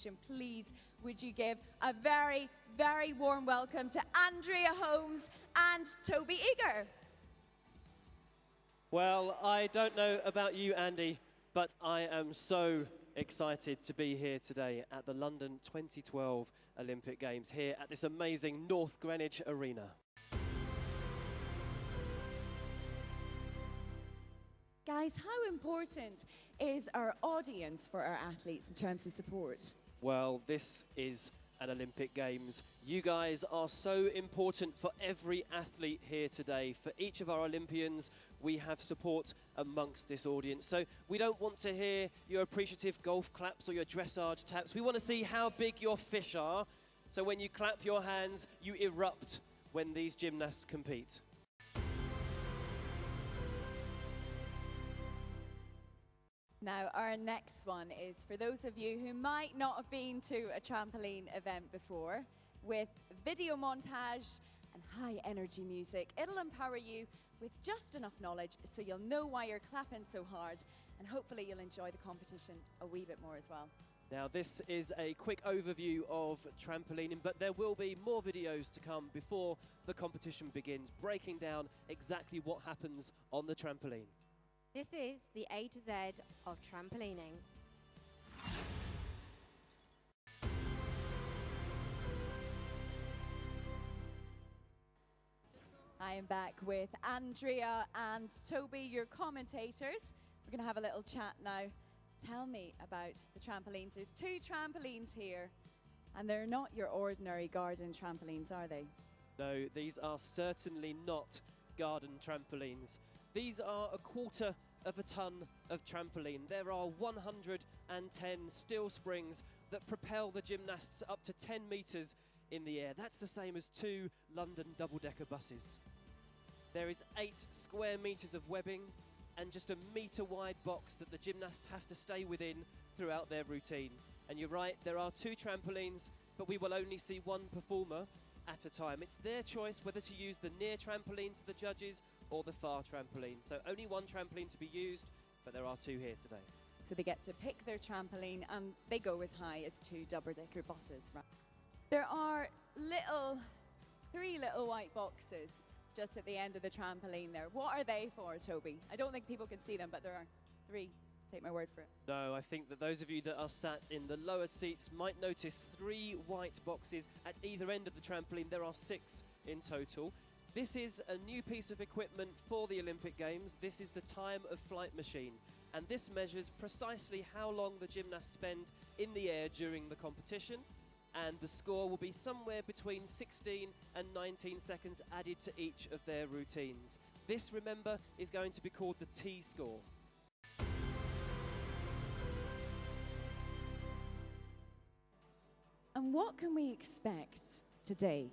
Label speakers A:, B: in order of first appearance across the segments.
A: stage, and please would you give a very, very warm welcome to Andrea Holmes and Toby Eager.
B: Well, I don't know about you, Andy, but I am so excited to be here today at the London 2012 Olympic Games, here at this amazing North Greenwich Arena.
A: Guys, how important is our audience for our athletes in terms of support?
B: Well, this is an Olympic Games. You guys are so important for every athlete here today. For each of our Olympians, we have support amongst this audience. So we don't want to hear your appreciative golf claps or your dressage taps. We want to see how big your fish are. So when you clap your hands, you erupt when these gymnasts compete.
A: Now, our next one is for those of you who might not have been to a trampoline event before. With video montage and high energy music, it'll empower you with just enough knowledge so you'll know why you're clapping so hard, and hopefully you'll enjoy the competition a wee bit more as well.
B: Now, this is a quick overview of trampolining, but there will be more videos to come before the competition begins, breaking down exactly what happens on the trampoline.
C: This is the A to Z of trampolining.
A: I am back with Andrea and Toby, your commentators. We're going to have a little chat now. Tell me about the trampolines. There's 2 trampolines here, and they're not your ordinary garden trampolines, are they?
B: No, these are certainly not garden trampolines. These are 1/4 of a ton of trampoline. There are 110 steel springs that propel the gymnasts up to 10 meters in the air. That's the same as 2 London double-decker buses. There is 8 square meters of webbing and just a meter-wide box that the gymnasts have to stay within throughout their routine. And you're right, there are 2 trampolines, but we will only see 1 performer at a time. It's their choice whether to use the near trampoline to the judges or the far trampoline. So only 1 trampoline to be used, but there are 2 here today.
A: So they get to pick their trampoline and they go as high as 2 double-decker buses. Right? There are 3 little white boxes just at the end of the trampoline there. What are they for, Toby? I don't think people can see them, but there are 3. Take my word for it.
B: No, I think that those of you that are sat in the lower seats might notice 3 white boxes at either end of the trampoline. There are 6 in total. This is a new piece of equipment for the Olympic Games. This is the time of flight machine, and this measures precisely how long the gymnasts spend in the air during the competition, and the score will be somewhere between 16 and 19 seconds added to each of their routines. This, remember, is going to be called the T-score.
A: And what can we expect today?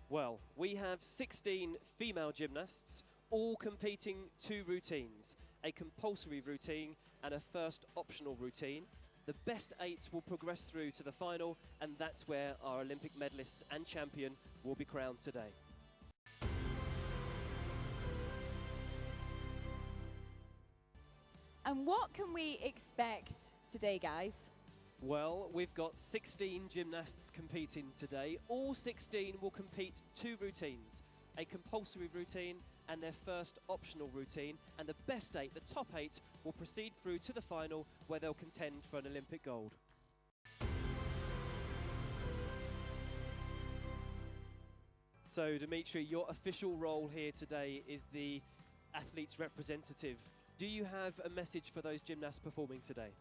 B: Well, we have 16 female gymnasts, all competing 2 routines, a compulsory routine and a first optional routine. The best 8 will progress through to the final, and that's where our Olympic medalists and champion will be crowned today.
A: And what can we expect today, guys?
B: Well, we've got 16 gymnasts competing today. All 16 will compete 2 routines, a compulsory routine and their first optional routine, and the best 8, the top 8, will proceed through to the final where they'll contend for an Olympic gold. So, Dimitri, your official role here today is the athlete's representative. Do you have a message for those gymnasts performing today?